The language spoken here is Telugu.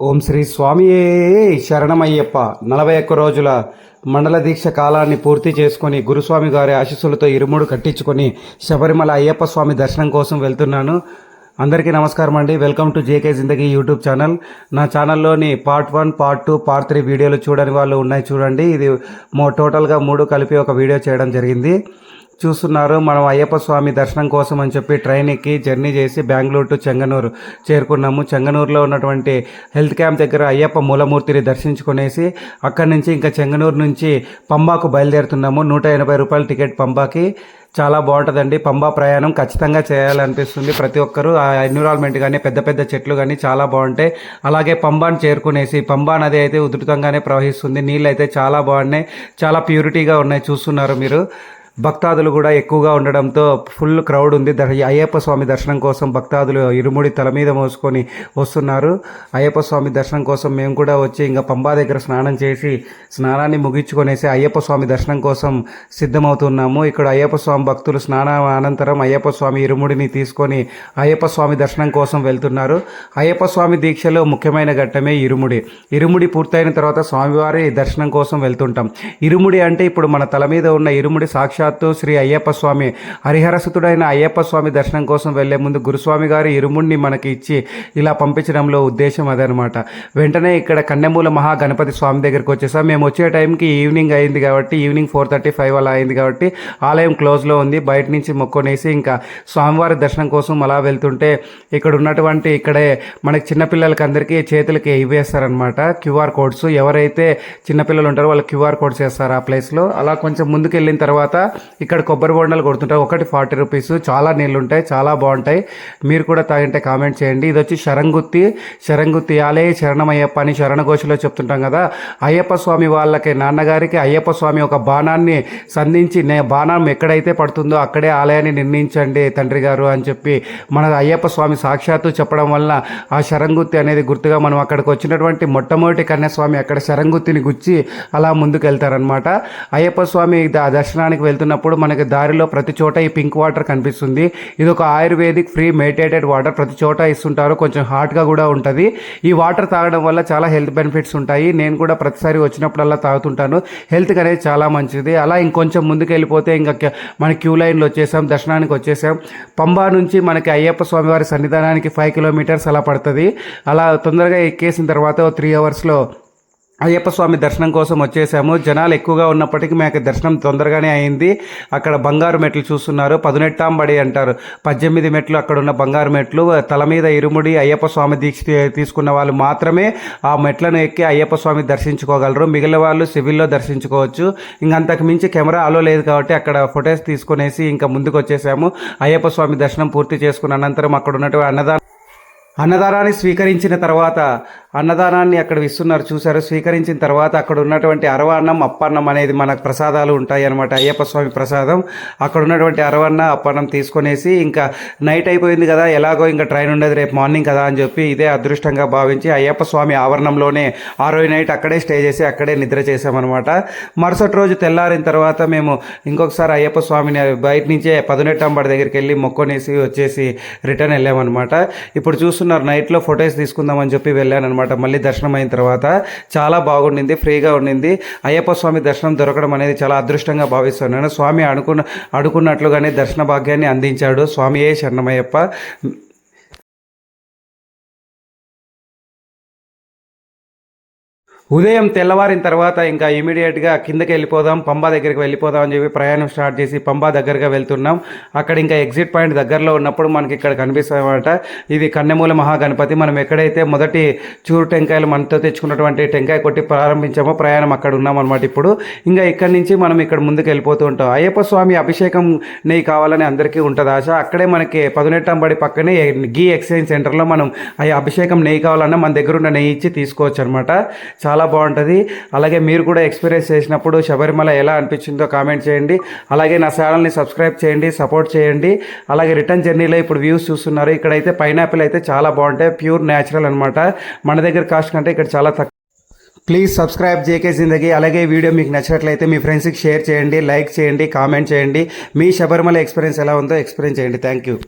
ఓం శ్రీ స్వామియే శరణమయ్యప్ప. 41 రోజుల మండల దీక్ష కాలాన్ని పూర్తి చేసుకొని గురుస్వామి గారి ఆశీస్సులతో ఇరుముడు కట్టించుకొని శబరిమల అయ్యప్ప స్వామి దర్శనం కోసం వెళ్తున్నాను. అందరికీ నమస్కారం అండి. Welcome to JK Zindagi YouTube channel. నా ఛానల్లోని పార్ట్ 1, పార్ట్ 2, పార్ట్ 3 వీడియోలు చూడని వాళ్ళు ఉన్నాయి, చూడండి. ఇది టోటల్గా 3 కలిపి ఒక వీడియో చేయడం జరిగింది. చూస్తున్నారు, మనం అయ్యప్ప స్వామి దర్శనం కోసం అని చెప్పి ట్రైన్ ఎక్కి జర్నీ చేసి బెంగళూరు టు చెంగనూరు చేరుకున్నాము. చెంగనూరులో ఉన్నటువంటి హెల్త్ క్యాంప్ దగ్గర అయ్యప్ప మూలమూర్తిని దర్శించుకునేసి అక్కడి నుంచి ఇంకా చెంగనూరు నుంచి పంబాకు బయలుదేరుతున్నాము. 180 రూపాయల టికెట్ పంబాకి. చాలా బాగుంటుందండి. పంబా ప్రయాణం ఖచ్చితంగా చేయాలనిపిస్తుంది ప్రతి ఒక్కరూ. ఆ ఎన్విరాన్మెంట్ కానీ పెద్ద పెద్ద చెట్లు కానీ చాలా బాగుంటాయి. అలాగే పంబాను చేరుకునేసి పంబా నది అయితే ఉధృతంగానే ప్రవహిస్తుంది. నీళ్ళు అయితే చాలా బాగున్నాయి, చాలా ప్యూరిటీగా ఉన్నాయి. చూస్తున్నారు మీరు. భక్తాదులు కూడా ఎక్కువగా ఉండడంతో ఫుల్ క్రౌడ్ ఉంది. అయ్యప్ప స్వామి దర్శనం కోసం భక్తాదులు ఇరుముడి తల మీద మోసుకొని వస్తున్నారు. అయ్యప్ప స్వామి దర్శనం కోసం మేము కూడా వచ్చి ఇంకా పంబా దగ్గర స్నానం చేసి స్నానాన్ని ముగించుకొనేసి అయ్యప్ప స్వామి దర్శనం కోసం సిద్ధమవుతున్నాము. ఇక్కడ అయ్యప్ప స్వామి భక్తులు స్నానం అనంతరం అయ్యప్ప స్వామి ఇరుముడిని తీసుకొని అయ్యప్ప స్వామి దర్శనం కోసం వెళ్తున్నారు. అయ్యప్ప స్వామి దీక్షలో ముఖ్యమైన ఘట్టమే ఇరుముడి. ఇరుముడి పూర్తయిన తర్వాత స్వామివారి దర్శనం కోసం వెళ్తుంటాం. ఇరుముడి అంటే ఇప్పుడు మన తల మీద ఉన్న ఇరుముడి సాక్షాత్తు శ్రీ అయ్యప్ప స్వామి. హరిహరసుతుడైన అయ్యప్ప స్వామి దర్శనం కోసం వెళ్లే ముందు గురుస్వామి గారి ఇరుముడిని మనకి ఇచ్చి ఇలా పంపించడంలో ఉద్దేశం అదనమాట. వెంటనే ఇక్కడ కన్నెమూల మహాగణపతి స్వామి దగ్గరికి వచ్చేసాం. మేము వచ్చే టైంకి ఈవినింగ్ అయింది కాబట్టి, ఈవినింగ్ 4:35 అలా అయింది కాబట్టి ఆలయం క్లోజ్లో ఉంది. బయట నుంచి మొక్కునేసి ఇంకా స్వామివారి దర్శనం కోసం అలా వెళ్తుంటే ఇక్కడ ఉన్నటువంటి ఇక్కడే మనకి చిన్నపిల్లలకి అందరికీ చేతులకి ఇవేస్తారనమాట QR కోడ్స్. ఎవరైతే చిన్నపిల్లలు ఉంటారో వాళ్ళు QR కోడ్స్ వేస్తారు ఆ ప్లేస్లో. అలా కొంచెం ముందుకు వెళ్ళిన తర్వాత ఇక్కడ కొబ్బరి బొండాలు కొడుతుంటారు. ఒకటి 40 రూపీస్. చాలా నీళ్ళు ఉంటాయి, చాలా బాగుంటాయి. మీరు కూడా తాగింటే కామెంట్ చేయండి. ఇది వచ్చి శరంగుత్తి ఆలే శరణమయ్యప్ప అని శరణఘోషలో చెప్తుంటాం కదా. అయ్యప్ప స్వామి వాళ్ళకి నాన్నగారికి అయ్యప్ప స్వామి ఒక బాణాన్ని సంధించి బాణం ఎక్కడైతే పడుతుందో అక్కడే ఆలయాన్ని నిర్మించండి తండ్రి గారు అని చెప్పి మన అయ్యప్ప స్వామి సాక్షాత్తు చెప్పడం వల్ల ఆ శరంగుత్తి అనేది గుర్తుగా మనం అక్కడికి వచ్చినటువంటి మొట్టమొదటి కన్యాస్వామి అక్కడ శరంగుత్తిని గుచ్చి అలా ముందుకు వెళ్తారనమాట. అయ్యప్ప స్వామి దర్శనానికి వెళ్తున్నప్పుడు మనకి దారిలో ప్రతి చోట ఈ పింక్ వాటర్ కనిపిస్తుంది. ఇది ఒక ఆయుర్వేదిక్ ఫ్రీ మెడిటేటెడ్ వాటర్. ప్రతి చోట ఇస్తుంటారు. కొంచెం హాట్గా కూడా ఉంటుంది. ఈ వాటర్ తాగడం వల్ల చాలా హెల్త్ బెనిఫిట్స్ ఉంటాయి. నేను కూడా ప్రతిసారి వచ్చినప్పుడల్లా తాగుతుంటాను. హెల్త్కి అనేది చాలా మంచిది. అలా ఇంకొంచెం ముందుకు వెళ్ళిపోతే ఇంకా మన క్యూ లైన్లో వచ్చేసాం, దర్శనానికి వచ్చేసాం. పంబా నుంచి మనకి అయ్యప్ప స్వామి వారి సన్నిధానానికి 5 కిలోమీటర్స్ అలా పడుతుంది. అలా తొందరగా ఎక్కేసిన తర్వాత 3 అవర్స్లో అయ్యప్ప స్వామి దర్శనం కోసం వచ్చేసాము. జనాలు ఎక్కువగా ఉన్నప్పటికీ మాకు దర్శనం తొందరగానే అయింది. అక్కడ బంగారు మెట్లు చూస్తున్నారు. 18 బడి అంటారు. 18 మెట్లు అక్కడ ఉన్న బంగారు మెట్లు. తల మీద ఇరుముడి అయ్యప్ప స్వామి దీక్ష తీసుకున్న వాళ్ళు మాత్రమే ఆ మెట్లను ఎక్కి అయ్యప్ప స్వామి దర్శించుకోగలరు. మిగిలిన వాళ్ళు సివిల్లో దర్శించుకోవచ్చు. ఇంకంతకు మించి కెమెరా అలో లేదు కాబట్టి అక్కడ ఫొటోస్ తీసుకునేసి ఇంకా ముందుకు వచ్చేసాము. అయ్యప్ప స్వామి దర్శనం పూర్తి చేసుకున్న అనంతరం అక్కడ ఉన్నటువంటి అన్నదానాన్ని స్వీకరించిన తర్వాత అన్నదానాన్ని అక్కడ ఇస్తున్నారు, చూశారు. స్వీకరించిన తర్వాత అక్కడ ఉన్నటువంటి అరవన్నం అప్పన్నం అనేది మనకు ప్రసాదాలు ఉంటాయి అనమాట. అయ్యప్ప స్వామి ప్రసాదం. అక్కడ ఉన్నటువంటి అరవన్న అప్పన్నం తీసుకునేసి ఇంకా నైట్ అయిపోయింది కదా, ఎలాగో ఇంకా ట్రైన్ ఉండేది రేపు మార్నింగ్ కదా అని చెప్పి ఇదే అదృష్టంగా భావించి అయ్యప్ప స్వామి ఆవరణంలోనే ఆ రోజు నైట్ అక్కడే స్టే చేసి అక్కడే నిద్ర చేసామన్నమాట. మరుసటి రోజు తెల్లారిన తర్వాత మేము ఇంకొకసారి అయ్యప్ప స్వామిని బయట నుంచే 18 బడి దగ్గరికి వెళ్ళి మొక్కునేసి వచ్చేసి రిటర్న్ వెళ్ళామన్నమాట. ఇప్పుడు చూస్తున్నారు, నైట్లో ఫొటోస్ తీసుకుందామని చెప్పి వెళ్ళాను అనమాట. మళ్ళీ దర్శనం అయిన తర్వాత చాలా బాగుండింది, ఫ్రీగా ఉండింది. అయ్యప్ప స్వామి దర్శనం దొరకడం అనేది చాలా అదృష్టంగా భావిస్తున్నాను. స్వామి అనుకున్నట్లుగానే దర్శన భాగ్యాన్ని అందించాడు. స్వామియే శరణమయ్యప్ప. ఉదయం తెల్లవారిన తర్వాత ఇంకా ఇమీడియట్గా కిందకి వెళ్ళిపోదాం, పంబా దగ్గరికి వెళ్ళిపోదాం అని చెప్పి ప్రయాణం స్టార్ట్ చేసి పంబా దగ్గరగా వెళ్తున్నాం. అక్కడ ఇంకా ఎగ్జిట్ పాయింట్ దగ్గరలో ఉన్నప్పుడు మనకి ఇక్కడ కనిపిస్తామన్నమాట. ఇది కన్నెమూల మహాగణపతి. మనం ఎక్కడైతే మొదటి చూరు టెంకాయలు మనతో తెచ్చుకున్నటువంటి టెంకాయ కొట్టి ప్రారంభించామో ప్రయాణం అక్కడ ఉన్నామన్నమాట. ఇప్పుడు ఇంకా ఇక్కడి నుంచి మనం ఇక్కడ ముందుకు వెళ్ళిపోతూ ఉంటాం. అయ్యప్ప స్వామి అభిషేకం నెయ్యి కావాలని అందరికీ ఉంటుంది ఆశ. అక్కడే మనకి 18 బడి పక్కనే గీ ఎక్స్చేంజ్ సెంటర్లో మనం అభిషేకం నెయ్యి కావాలన్నా మన దగ్గర ఉన్న నెయ్యి ఇచ్చి తీసుకోవచ్చు అనమాట. చాలా బాగుంటుంది. అలాగే మీరు కూడా ఎక్స్పీరియన్స్ చేసినప్పుడు శబరిమల ఎలా అనిపించిందో కామెంట్ చేయండి. అలాగే నా ఛానల్ని సబ్స్క్రైబ్ చేయండి, సపోర్ట్ చేయండి. అలాగే రిటర్న్ జర్నీలో ఇప్పుడు వ్యూస్ చూస్తున్నారు. ఇక్కడైతే పైనాపిల్ అయితే చాలా బాగుంటాయి, ప్యూర్ న్యాచురల్ అనమాట. మన దగ్గర కాస్ట్ కంటే ఇక్కడ చాలా తక్కువ. ప్లీజ్ సబ్స్క్రైబ్ జేకే జిందగీ. అలాగే వీడియో మీకు నచ్చినట్లయితే మీ ఫ్రెండ్స్కి షేర్ చేయండి, లైక్ చేయండి, కామెంట్ చేయండి. మీ శబరిమల ఎక్స్పీరియన్స్ ఎలా ఉందో ఎక్స్పీరియన్స్ చేయండి. Thank you.